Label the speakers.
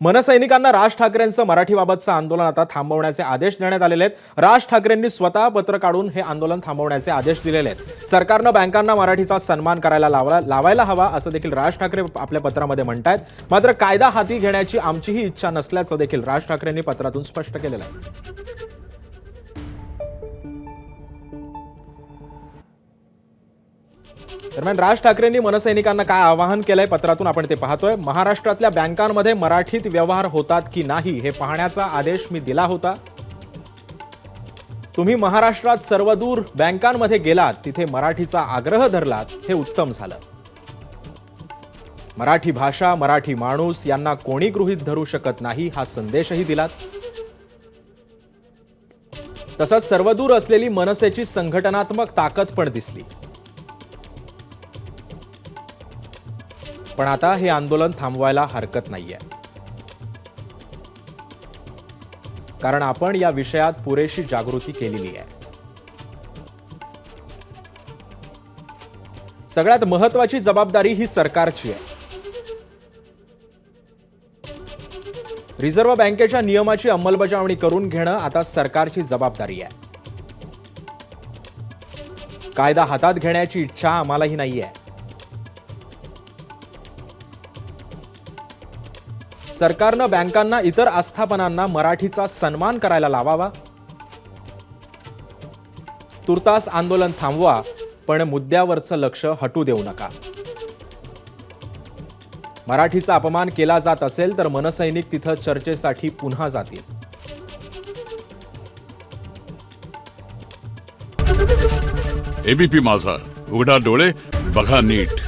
Speaker 1: मनसैनिकांना राज ठाकरेंचं मराठीबाबतचं आंदोलन आता थांबवण्याचे आदेश देण्यात आलेले आहेत। राज ठाकरेंनी स्वतः पत्र काढून हे आंदोलन थांबवण्याचे आदेश दिलेले आहेत। सरकारनं बँकांना मराठीचा सन्मान करायला लावायला हवा असं देखील राज ठाकरे आपल्या पत्रामध्ये म्हणतायत। मात्र कायदा हाती घेण्याची आमचीही इच्छा नसल्याचं देखील राज ठाकरेंनी पत्रातून स्पष्ट केलेलं आहे। दरम्यान राज ठाकरेंनी मनसैनिकांना काय आवाहन केलंय पत्रातून आपण ते पाहतोय। महाराष्ट्रातल्या बँकांमध्ये मराठीत व्यवहार होतात की नाही हे पाहण्याचा आदेश मी दिला होता। तुम्ही महाराष्ट्रात सर्वदूर बँकांमध्ये गेलात, तिथे मराठीचा आग्रह धरलात, हे उत्तम झालं। मराठी भाषा, मराठी माणूस यांना कोणी गृहीत धरू शकत नाही हा संदेशही दिलात। तसंच सर्वदूर असलेली मनसेची संघटनात्मक ताकद पण दिसली। पण आता हे आंदोलन थांबवायला हरकत नाहीये, कारण आपण या विषयात पुरेशी जागृती केलेली आहे। सगळ्यात महत्त्वाची जबाबदारी ही सरकारची आहे। रिझर्व्ह बँकेच्या नियमाची अंमलबजावणी करून घेणं आता सरकारची जबाबदारी आहे। कायदा हातात घेण्याची इच्छा आम्हालाही नाहीये। सरकारनं बँकांना इतर आस्थापनांना मराठीचा सन्मान करायला लावावा। तुर्तास आंदोलन थांबवा, पण मुद्द्यावरचं लक्ष हटू देऊ नका। मराठीचा अपमान केला जात असेल तर मनसैनिक तिथं चर्चेसाठी पुन्हा जातील।
Speaker 2: एबीपी माझा, उघडा डोळे बघा नीट।